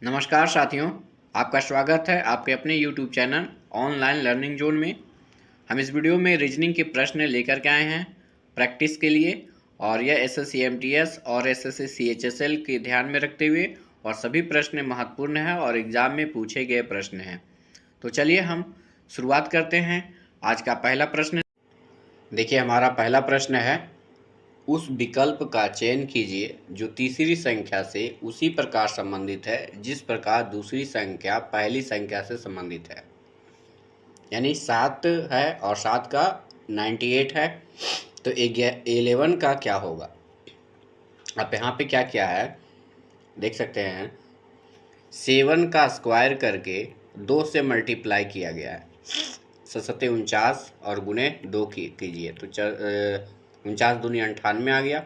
नमस्कार साथियों, आपका स्वागत है आपके अपने YouTube channel online learning zone में। हम इस वीडियो में रीजनिंग के प्रश्न लेकर के आए हैं प्रैक्टिस के लिए, और यह एसएससी एमटीएस और एसएससी सीएचएसएल के ध्यान में रखते हुए, और सभी प्रश्न महत्वपूर्ण हैं और एग्ज़ाम में पूछे गए प्रश्न हैं। तो चलिए हम शुरुआत करते हैं। आज का पहला प्रश्न देखिए, हमारा पहला प्रश्न है, उस विकल्प का चयन कीजिए जो तीसरी संख्या से उसी प्रकार संबंधित है जिस प्रकार दूसरी संख्या पहली संख्या से संबंधित है। यानी 7 है और 7 का 98 है, तो 11 का क्या होगा। अब यहाँ पे क्या किया है देख सकते हैं, 7 का स्क्वायर करके 2 से मल्टीप्लाई किया गया है। 7 और गुने 2 कीजिए तो 49 दूनी 98 आ गया।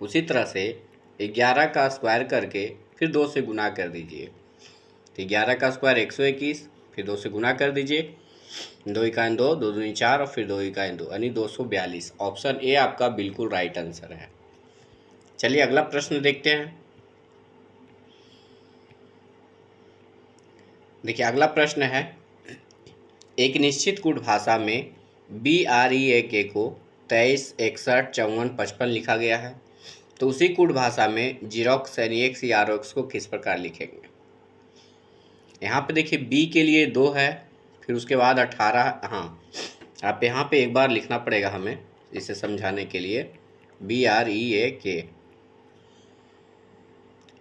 उसी तरह से 11 का स्क्वायर करके फिर 2 से गुना कर दीजिए, तो 11 का स्क्वायर 121, फिर 2 से गुना कर दीजिए, 2 इकाई 2, 2 दूनी 4 और फिर 2 इकाई 2 यानी 242। ऑप्शन ए आपका बिल्कुल राइट आंसर है। चलिए अगला प्रश्न देखते हैं। देखिए अगला प्रश्न है, एक निश्चित कूट भाषा में BREAK को 23, 61, 54, 55 लिखा गया है, तो उसी कूट भाषा में जीरोक्स यानी एक्स या आरोक्स को किस प्रकार लिखेंगे। यहाँ पे देखिए बी के लिए 2 है, फिर उसके बाद 18। हाँ, आप यहाँ पे एक बार लिखना पड़ेगा हमें इसे समझाने के लिए। BREAK,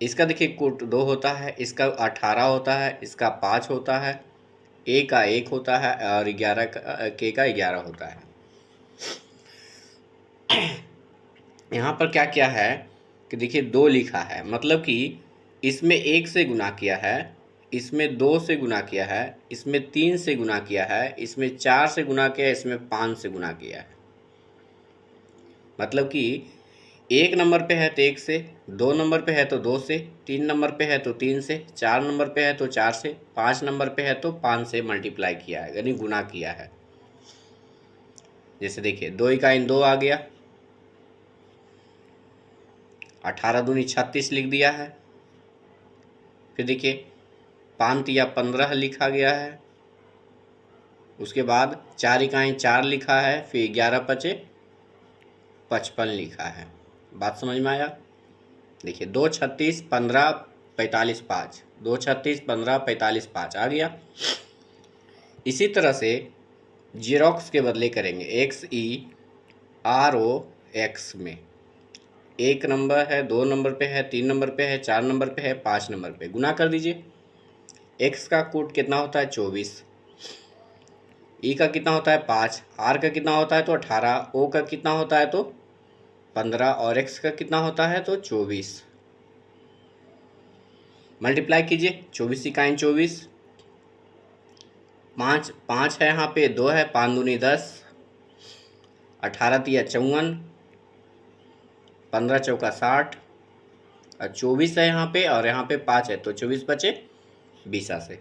इसका देखिए कूट 2 होता है, इसका 18 होता है, इसका 5 होता है, ए का 1 होता है और 11 के का 11 होता है। यहाँ पर क्या क्या है कि देखिए 2 लिखा है, मतलब कि इसमें 1 से गुना किया है, इसमें 2 से गुना किया है, इसमें 3 से गुना किया है, इसमें 4 से गुना किया है, इसमें 5 से गुना किया है। मतलब कि 1 नंबर पे है तो 1 से, 2 नंबर पे है तो 2 से, 3 नंबर पे है तो 3 से, 4 नंबर पे है तो 4 से, 5 नंबर पे है तो 5 से मल्टीप्लाई किया है, यानी गुना किया है। जैसे देखिए 2 इकाई 2 आ गया, 18 दूनी 36 लिख दिया है। फिर देखिए 5 तिया 15 लिखा गया है। उसके बाद 4 इकाई 4 लिखा है, फिर 11 पचे 55 लिखा है। बात समझ में आया। देखिए 2 36 15 45 5, 2 36 15 45 5 आ गया। इसी तरह से जीरोक्स के बदले करेंगे, XEROX में 1 नंबर है, 2 नंबर पे है, 3 नंबर पे है, 4 नंबर पे है, 5 नंबर पे, गुना कर दीजिए। x का कूट कितना होता है 24, ई का कितना होता है 5, आर का कितना होता है तो 18, ओ का कितना होता है तो 15 और x का कितना होता है तो 24। मल्टीप्लाई कीजिए, 24 इकाई 24, 5 है यहाँ पे, 2 है, 5 दूनी 10, 18 तिया 54, 15 चौका 60 और 24 है यहाँ पे, और यहाँ पे 5 है तो 24 बचे 20 से।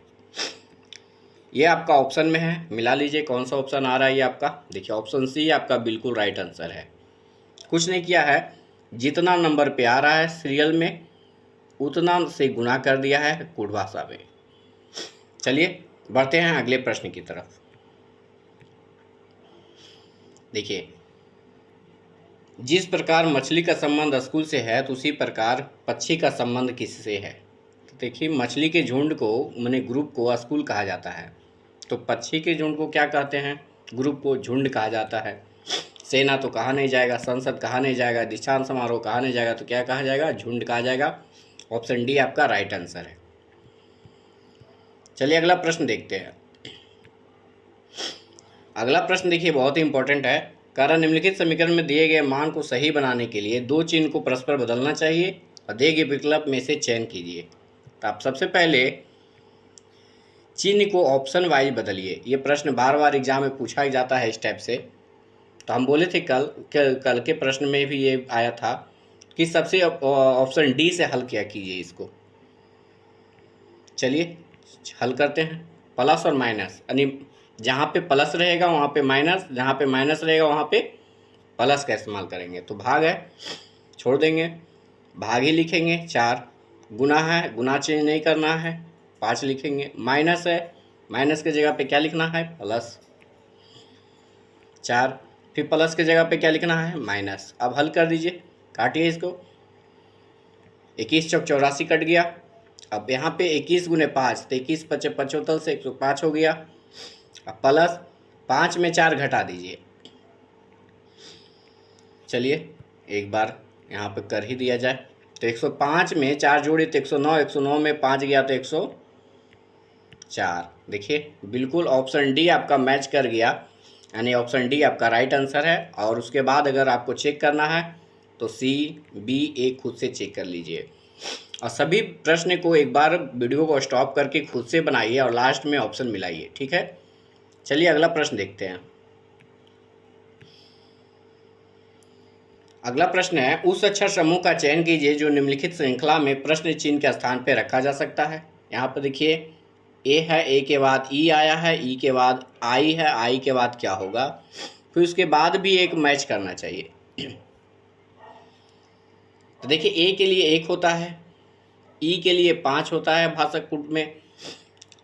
ये आपका ऑप्शन में है, मिला लीजिए कौन सा ऑप्शन आ रहा है ये आपका। देखिए ऑप्शन सी आपका बिल्कुल राइट आंसर है। कुछ नहीं किया है, जितना नंबर पे आ रहा है सीरियल में उतना से गुना कर दिया है कूट भाषा में। चलिए बढ़ते हैं अगले प्रश्न की तरफ। देखिए जिस प्रकार मछली का संबंध स्कूल से है, तो उसी प्रकार पक्षी का संबंध किससे है। तो देखिए मछली के झुंड को माने ग्रुप को स्कूल कहा जाता है, तो पक्षी के झुंड को क्या कहते हैं, ग्रुप को झुंड कहा जाता है। सेना तो कहा नहीं जाएगा, संसद कहा नहीं जाएगा, दीक्षांत समारोह कहा नहीं जाएगा, तो क्या कहा जाएगा, झुंड कहा जाएगा। ऑप्शन डी आपका राइट आंसर है। चलिए अगला प्रश्न देखते हैं। अगला प्रश्न देखिए बहुत ही इंपॉर्टेंट है। कारण निम्नलिखित समीकरण में दिए गए मान को सही बनाने के लिए 2 चिन्ह को परस्पर बदलना चाहिए और दिए गए विकल्प में से चयन कीजिए। तो आप सबसे पहले चिन्ह को ऑप्शन वाइज बदलिए। ये प्रश्न बार बार एग्जाम में पूछा जाता है इस टाइप से। तो हम बोले थे कल के प्रश्न में भी ये आया था कि सबसे ऑप्शन डी से हल किया कीजिए इसको। चलिए हल करते हैं। प्लस और माइनस, यानी जहाँ पे प्लस रहेगा वहाँ पे माइनस, जहाँ पे माइनस रहेगा वहाँ पे प्लस का इस्तेमाल करेंगे। तो भाग है छोड़ देंगे, भाग ही लिखेंगे 4, गुना है, गुना चेंज नहीं करना है, 5 लिखेंगे। माइनस है, माइनस की जगह पे क्या लिखना है, प्लस 4। फिर प्लस की जगह पे क्या लिखना है, माइनस। अब हल कर दीजिए, काटिए इसको। 21 चौक 84 कट गया। अब यहाँ पे 21 गुने 5, तो 21 पचे 75 से 105 हो गया। अब प्लस 5 में 4 घटा दीजिए। चलिए एक बार यहाँ पे कर ही दिया जाए। तो 105 में 4 जोड़े तो 109, 109 में 5 गया तो 104। देखिए बिल्कुल ऑप्शन डी आपका मैच कर गया, यानी ऑप्शन डी आपका राइट आंसर है। और उसके बाद अगर आपको चेक करना है तो सी, बी, ए खुद से चेक कर लीजिए। और सभी प्रश्न को एक बार वीडियो को स्टॉप करके खुद से बनाइए और लास्ट में ऑप्शन मिलाइए, ठीक है। चलिए अगला प्रश्न देखते हैं। अगला प्रश्न है, उस अक्षर समूह का चयन कीजिए जो निम्नलिखित श्रृंखला में प्रश्न चिन्ह के स्थान पर रखा जा सकता है। यहाँ पर देखिए ए है, ए के बाद ई आया है, ई के बाद आई है, आई के बाद क्या होगा, फिर उसके बाद भी एक मैच करना चाहिए। तो देखिए ए के लिए 1 होता है, ई के लिए 5 होता है भाषक पुट में,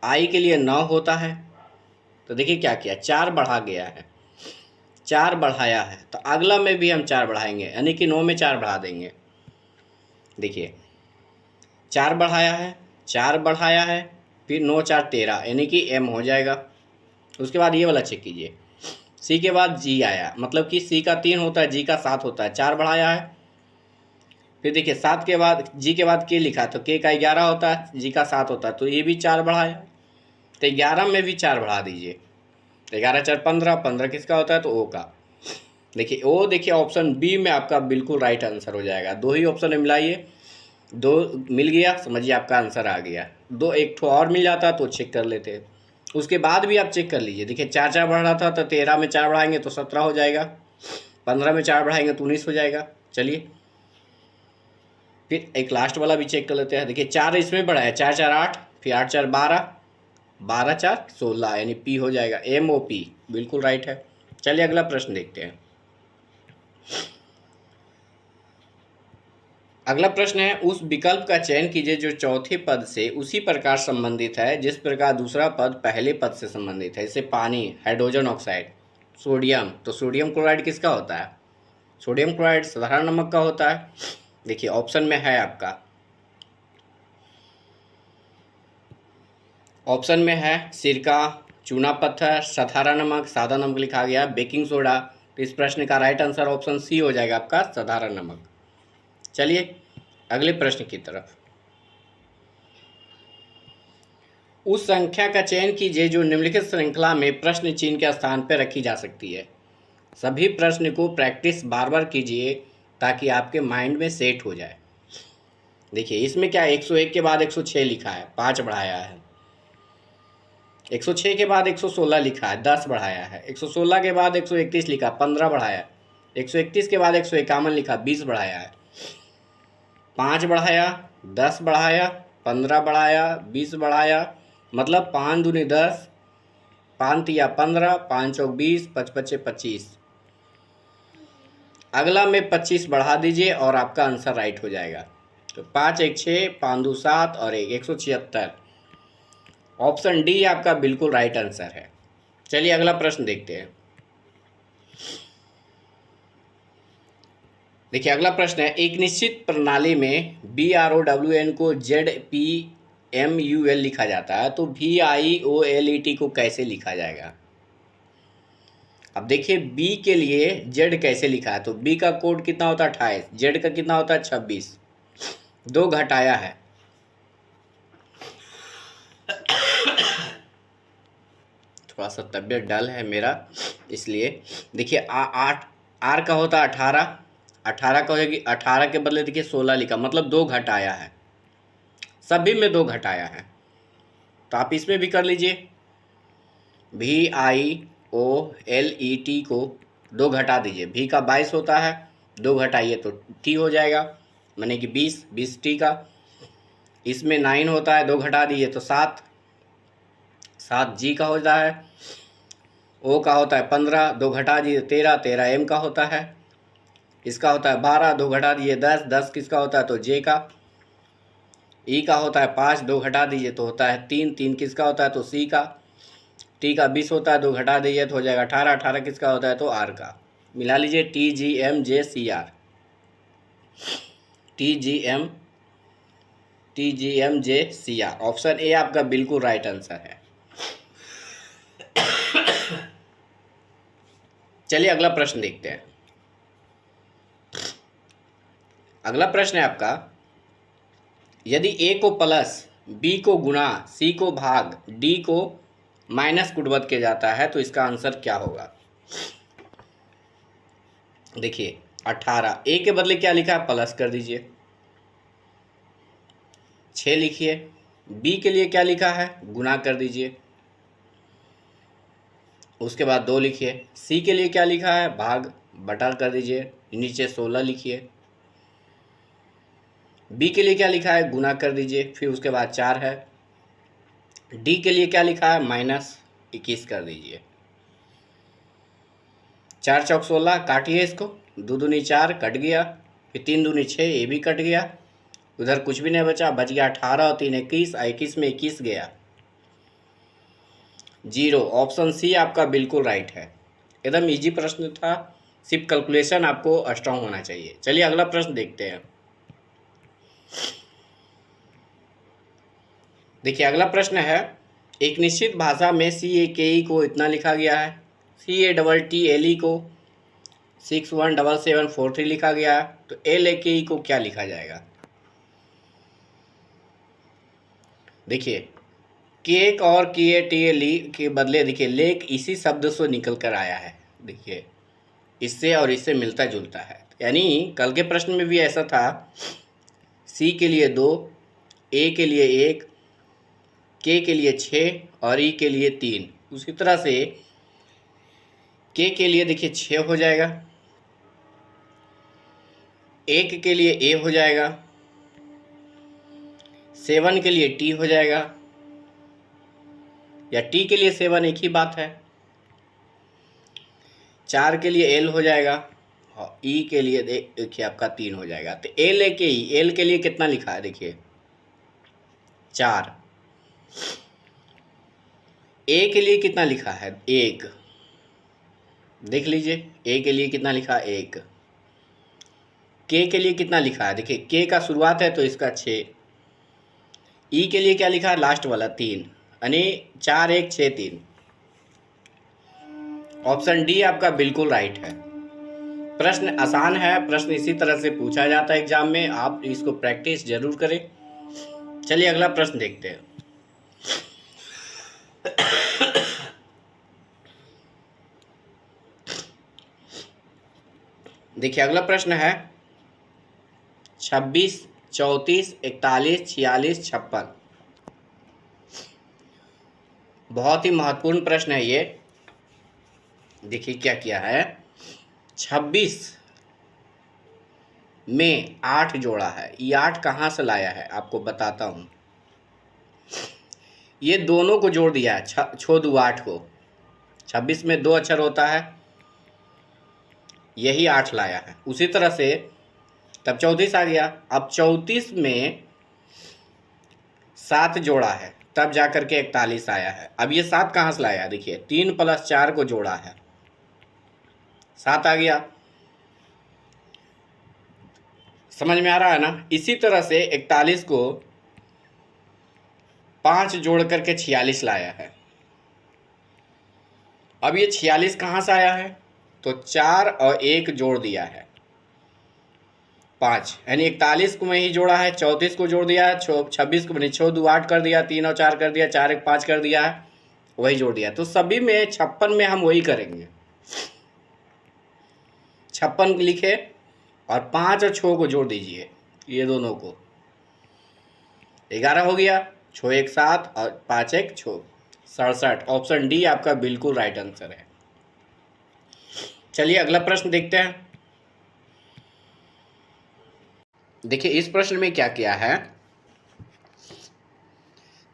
आई के लिए 9 होता है। तो देखिए क्या किया, 4 बढ़ा गया है, 4 बढ़ाया है, तो अगला में भी हम 4 बढ़ाएंगे, यानी कि 9 में 4 बढ़ा देंगे। देखिए 4 बढ़ाया है, 4 बढ़ाया है, फिर 9 4 13, यानी कि एम हो जाएगा। उसके बाद ये वाला चेक कीजिए, सी के बाद जी आया, मतलब कि सी का 3 होता है, जी का 7 होता है, 4 बढ़ाया है। फिर देखिए 7 के बाद जी के बाद के लिखा, तो के का 11 होता है, जी का 7 होता है, तो ये भी 4 बढ़ाया। तो 11 में भी 4 बढ़ा दीजिए, तो 11 4 15, 15 किसका होता है, तो ओ का। देखिए ओ, देखिए ऑप्शन बी में आपका बिल्कुल राइट आंसर हो जाएगा। 2 ही ऑप्शन मिलाइए, 2 मिल गया, समझिए आपका आंसर आ गया। 2 एक ठो और मिल जाता तो चेक कर लेते, उसके बाद भी आप चेक कर लीजिए। देखिए 4 4 बढ़ रहा था, तो 13 में 4 बढ़ाएंगे तो 17 हो जाएगा, 15 में 4 बढ़ाएंगे तो 19 हो जाएगा। चलिए फिर एक लास्ट वाला भी चेक कर लेते हैं। देखिए 4 इसमें बढ़ा है, 4 4 8, फिर 8 4 12, 12 4 16, यानी पी हो जाएगा, MOP बिल्कुल राइट है। चलिए अगला प्रश्न देखते हैं। अगला प्रश्न है, उस विकल्प का चयन कीजिए जो चौथे पद से उसी प्रकार संबंधित है जिस प्रकार दूसरा पद पहले पद से संबंधित है। जैसे पानी, हाइड्रोजन ऑक्साइड, सोडियम, तो सोडियम क्लोराइड किसका होता है, सोडियम क्लोराइड साधारण नमक का होता है। देखिए ऑप्शन में है आपका, ऑप्शन में है सिरका, चूना पत्थर, साधारण नमक, सादा नमक लिखा गया, बेकिंग सोडा। तो इस प्रश्न का राइट आंसर ऑप्शन सी हो जाएगा आपका, साधारण नमक। चलिए अगले प्रश्न की तरफ। उस संख्या का चयन कीजिए जो निम्नलिखित श्रृंखला में प्रश्न चिन्ह के स्थान पर रखी जा सकती है। सभी प्रश्न को प्रैक्टिस बार बार कीजिए ताकि आपके माइंड में सेट हो जाए। देखिए इसमें क्या, 101 के बाद 106 लिखा है, 5 बढ़ाया है। 106 के बाद 116 लिखा है, 10 बढ़ाया है। 116 के बाद 131 लिखा, 15 बढ़ाया। 131 के बाद 151 लिखा, 20 बढ़ाया है। 5 बढ़ाया, 10 बढ़ाया, 15 बढ़ाया, 20 बढ़ाया, मतलब 5 दूनी 10, 5 तिया 15, 5 चौक 20, 5 पचे 25। अगला में 25 बढ़ा दीजिए और आपका आंसर राइट हो जाएगा। तो 5 1 6, 5 2 7 और 1 176। ऑप्शन डी आपका बिल्कुल राइट आंसर है। चलिए अगला प्रश्न देखते हैं। देखिए अगला प्रश्न है, एक निश्चित प्रणाली में BROWN को ZPMUL लिखा जाता है, तो VIOLET को कैसे लिखा जाएगा। अब देखिए B के लिए Z कैसे लिखा है, तो B का कोड कितना होता है 28, Z का कितना होता है 26, 2 घटाया है। थोड़ा सा तबीयत डल है मेरा, इसलिए देखिए R का होता है 18, 18 का होगी, 18 के बदले देखिए 16 लिखा, मतलब 2 घटाया है, सभी में 2 घटाया है। तो आप इसमें भी कर लीजिए, VIOLET को 2 घटा दीजिए। V का 22 होता है, 2 घटाइए तो T हो जाएगा, माने कि 20, 20 T का। इसमें 9 होता है, 2 घटा दीजिए तो 7, 7 G का होता है। O का होता है 15, 2 घटा दीजिए 13, 13 M का होता है। इसका होता है 12, 2 घटा दीजिए 10, 10 किसका होता है तो J का। ई का होता है 5, 2 घटा दीजिए तो होता है 3, 3 किसका होता है तो सी का, टी का 20 होता है 2 घटा दीजिए तो हो जाएगा 18, 18 किसका होता है तो आर का। मिला लीजिए TGMJCR, TGMJCR। ऑप्शन ए आपका बिल्कुल राइट आंसर है। चलिए अगला प्रश्न देखते हैं। अगला प्रश्न है आपका, यदि ए को प्लस, बी को गुणा, सी को भाग, डी को माइनस गुणवत्त किया जाता है तो इसका आंसर क्या होगा। देखिए 18, ए के बदले क्या लिखा है प्लस कर दीजिए, 6 लिखिए, बी के लिए क्या लिखा है गुणा कर दीजिए, उसके बाद 2 लिखिए, सी के लिए क्या लिखा है भाग, बटा कर दीजिए, नीचे 16 लिखिए, बी के लिए क्या लिखा है गुना कर दीजिए, फिर उसके बाद 4 है, डी के लिए क्या लिखा है -21 कर दीजिए। 4 चौक 16, काटिए इसको, 2 दूनी 4 कट गया, फिर 3 दूनी 6 ये भी कट गया, उधर कुछ भी नहीं बचा, बच गया 18 और 3 21, 21 में 21 गया 0। ऑप्शन सी आपका बिल्कुल राइट है। एकदम इजी प्रश्न था, सिर्फ कैलकुलेशन आपको स्ट्रांग होना चाहिए। चलिए अगला प्रश्न देखते हैं। देखिए अगला प्रश्न है, एक निश्चित भाषा में CAKE को इतना लिखा गया है, CATTLE को 617743 लिखा गया है, तो LAKE को क्या लिखा जाएगा। देखिए केक और KATLE के बदले देखिए लेक इसी शब्द से निकल कर आया है, देखिए इससे और इससे मिलता जुलता है, यानी कल के प्रश्न में भी ऐसा था, C के लिए 2, A के लिए 1, K के लिए 6 और E के लिए 3। उसी तरह से K के लिए देखिए 6 हो जाएगा, 1 के लिए A हो जाएगा, 7 के लिए T हो जाएगा, या T के लिए 7 एक ही बात है, 4 के लिए L हो जाएगा और E के लिए देखिए आपका 3 हो जाएगा। तो L के लिए कितना लिखा है देखिए 4, A के लिए कितना लिखा है 1, देख लीजिए A के लिए कितना लिखा है 1, K के लिए कितना लिखा है देखिए K का शुरुआत है तो इसका 6, E के लिए क्या लिखा है लास्ट वाला 3, यानी 4 1 6 3। ऑप्शन डी आपका बिल्कुल राइट है। प्रश्न आसान है, प्रश्न इसी तरह से पूछा जाता है एग्जाम में, आप इसको प्रैक्टिस जरूर करें। चलिए अगला प्रश्न देखते हैं। देखिए अगला प्रश्न है 26, 34, 41, 46, 56। बहुत ही महत्वपूर्ण प्रश्न है ये। देखिए क्या किया है, 26 में 8 जोड़ा है, ये 8 कहाँ से लाया है आपको बताता हूँ। ये दोनों को जोड़ दिया है, 6 2 8 को, 26 में 2 अक्षर होता है, यही 8 लाया है। उसी तरह से तब 34 आ गया, अब 34 में 7 जोड़ा है तब जाकर के 41 आया है। अब ये 7 कहाँ से लाया, देखिए 3 + 4 को जोड़ा है, 7 आ गया। समझ में आ रहा है ना। इसी तरह से 41 को 5 जोड़ करके 46 लाया है। अब ये 46 कहाँ से आया है, तो 4 और 1 जोड़ दिया है 5, यानी 41 को में ही जोड़ा है, 34 को जोड़ दिया है, 26 को 6 2 8 कर दिया, 3 और 4 कर दिया, 4 1 5 कर दिया है, वही जोड़ दिया। तो सभी में 56 में हम वही करेंगे, 56 लिखे और 5 और 6 को जोड़ दीजिए, ये दोनों को 11 हो गया, 6 1 7 और 5 1 6, 67। ऑप्शन डी आपका बिल्कुल राइट आंसर है। चलिए अगला प्रश्न देखते हैं। देखिए इस प्रश्न में क्या किया है,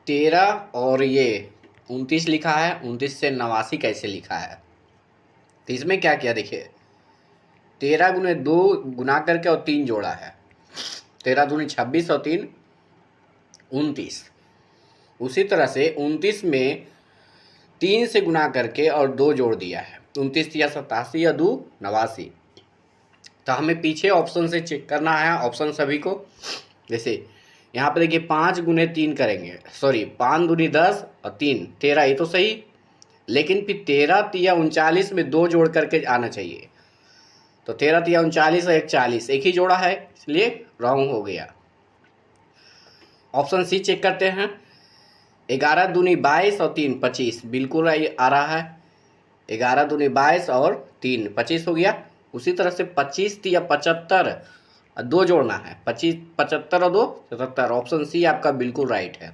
13 और ये 29 लिखा है, 29 से 89 कैसे लिखा है। तो इसमें क्या किया, देखिए 13 × 2 गुना करके और 3 जोड़ा है, 13 दूनी 26 और 3 29। उसी तरह से 29 में 3 से गुना करके और 2 जोड़ दिया है। 29 या 87 या 2 89। तो हमें पीछे ऑप्शन से चेक करना है ऑप्शन सभी को। जैसे यहाँ पर देखिए 5 गुने 3 करेंगे, सॉरी 5 दूनी 10 और 3 13, ये तो सही, लेकिन फिर 13 या 39 में 2 जोड़ करके आना चाहिए। तो 13 या 39 और 41 एक ही जोड़ा है, इसलिए रॉन्ग हो गया। ऑप्शन सी चेक करते हैं। 11 दूनी 22 और 3 25, बिल्कुल आ रहा है। 11 दूनी 22 और 3 25 हो गया। उसी तरह से 25 या 75 2 जोड़ना है, 25 75 और 2 77। ऑप्शन सी आपका बिल्कुल राइट है।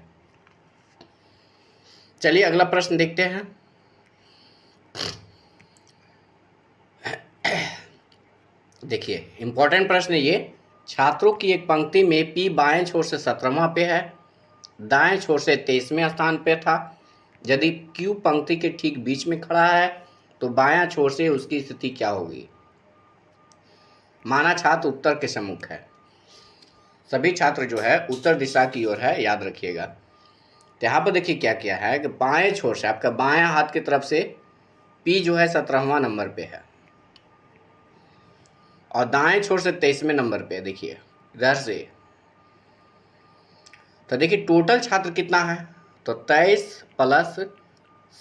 चलिए अगला प्रश्न देखते हैं। देखिए इंपॉर्टेंट प्रश्न है ये। छात्रों की एक पंक्ति में पी बाएं छोर से 17वां पे है, दाएं छोर से 23वें स्थान पे था। यदि क्यू पंक्ति के ठीक बीच में खड़ा है तो बायां छोर से उसकी स्थिति क्या होगी। माना छात्र उत्तर के सम्मुख है, सभी छात्र जो है उत्तर दिशा की ओर है, याद रखिएगा। तो यहाँ पर देखिए क्या किया है कि बाएं छोर से आपका बायां हाथ की तरफ से पी जो है 17वां नंबर पे है और दाएं छोर से 23वें नंबर पे। देखिए इधर से, तो देखिए टोटल छात्र कितना है, तो 23 प्लस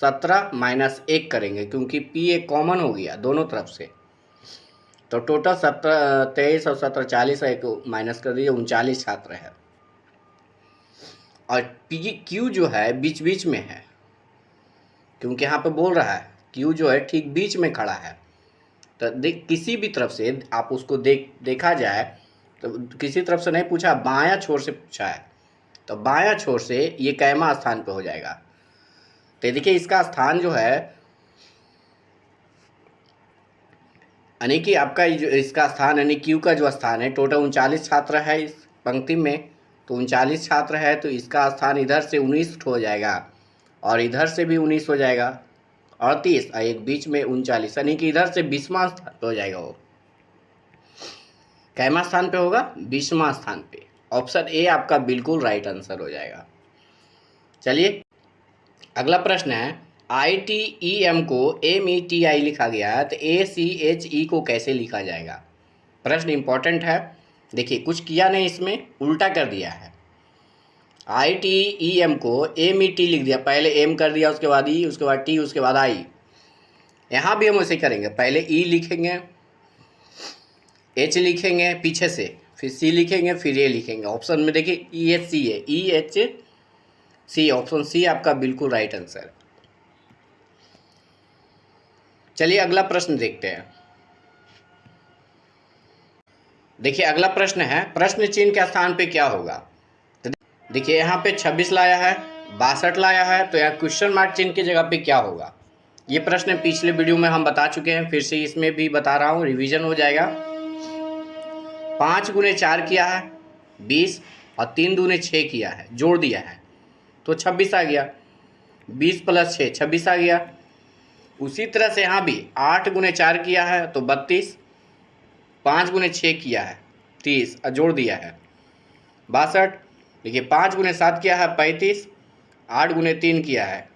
17 माइनस 1 करेंगे, क्योंकि पी एक कॉमन हो गया दोनों तरफ से। तो टोटल 23 और 17 40 है, एक माइनस कर दीजिए, 39 छात्र है। और पी क्यू जो है बीच बीच में है, क्योंकि यहाँ पे बोल रहा है क्यू जो है ठीक बीच में खड़ा है। तो किसी भी तरफ से आप उसको देखा जाए तो किसी तरफ से नहीं पूछा, बायां छोर से पूछा है, तो बायां छोर से ये कैमा स्थान पे हो जाएगा। तो देखिए इसका स्थान जो है, यानी कि आपका जो इसका स्थान यानी क्यू का जो स्थान है, टोटल 39 छात्र है इस पंक्ति में, तो 39 छात्र है, तो इसका स्थान इधर से 19 हो जाएगा और इधर से भी 19 हो जाएगा, 38 और एक बीच में 39, यानी कि इधर से 20वां स्थान पे हो जाएगा। वो कैमा स्थान पे होगा, 20वां स्थान पे। ऑप्शन ए आपका बिल्कुल राइट आंसर हो जाएगा। चलिए अगला प्रश्न है, ITEM को METI लिखा गया है, तो ACHE को कैसे लिखा जाएगा। प्रश्न इंपॉर्टेंट है। देखिए कुछ किया नहीं, इसमें उल्टा कर दिया है। ITEM को MET लिख दिया, पहले एम कर दिया, उसके बाद ई, उसके बाद टी, उसके बाद आई। यहाँ भी हम वैसे करेंगे, पहले ई लिखेंगे, एच लिखेंगे पीछे से, फिर सी लिखेंगे, फिर ए लिखेंगे। ऑप्शन में देखिए EHC है, EHC, ऑप्शन सी आपका बिल्कुल राइट आंसर। चलिए अगला प्रश्न देखते हैं। देखिए अगला प्रश्न है, प्रश्न चिन्ह के स्थान पे क्या होगा। तो देखिए यहाँ पे 26 लाया है, 62 लाया है, तो यहाँ क्वेश्चन मार्क चिन्ह की जगह पे क्या होगा। ये प्रश्न पिछले वीडियो में हम बता चुके हैं, फिर से इसमें भी बता रहा हूँ, रिवीजन हो जाएगा। 5 गुने 4 किया है 20 और 3 दूने 6 किया है, जोड़ दिया है तो 26 आ गया। 20 प्लस 6 26 आ गया। उसी तरह से यहाँ भी 8 गुने 4 किया है तो 32, 5 गुने 6 किया है 30 और जोड़ दिया है 62। देखिए 5 गुने 7 किया है 35, 8 गुने 3 किया है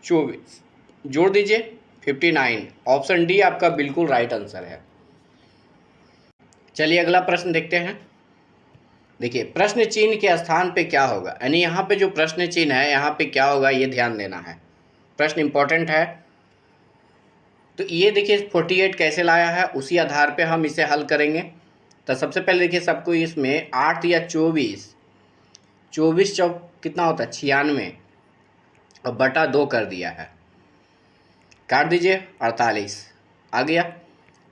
24, जोड़ दीजिए 59। ऑप्शन डी आपका बिल्कुल राइट आंसर है। चलिए अगला प्रश्न देखते हैं। देखिए प्रश्न चिन्ह के स्थान पे क्या होगा, यानी यहाँ पे जो प्रश्न चिन्ह है यहाँ पे क्या होगा, ये ध्यान देना है, प्रश्न इंपॉर्टेंट है। तो ये देखिए 48 कैसे लाया है, उसी आधार पे हम इसे हल करेंगे। तो सबसे पहले देखिए सबको इसमें 8 या 24, 24 चौक कितना होता है 96 और बटा 2 कर दिया है, काट दीजिए 48 आ गया।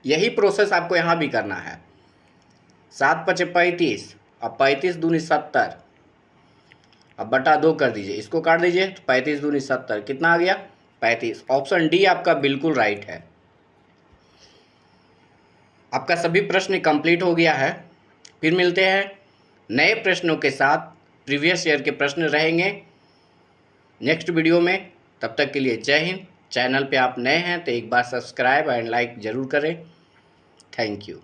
यही प्रोसेस आपको यहाँ भी करना है। 7 × 5 = 35 और 35 दूनी 70, अब बटा 2 कर दीजिए, इसको काट दीजिए तो 35 दूनी 70 कितना आ गया 35। ऑप्शन डी आपका बिल्कुल राइट है। आपका सभी प्रश्न कंप्लीट हो गया है। फिर मिलते हैं नए प्रश्नों के साथ, प्रीवियस ईयर के प्रश्न रहेंगे नेक्स्ट वीडियो में। तब तक के लिए जय हिंद। चैनल पे आप नए हैं तो एक बार सब्सक्राइब एंड लाइक ज़रूर करें। Thank you.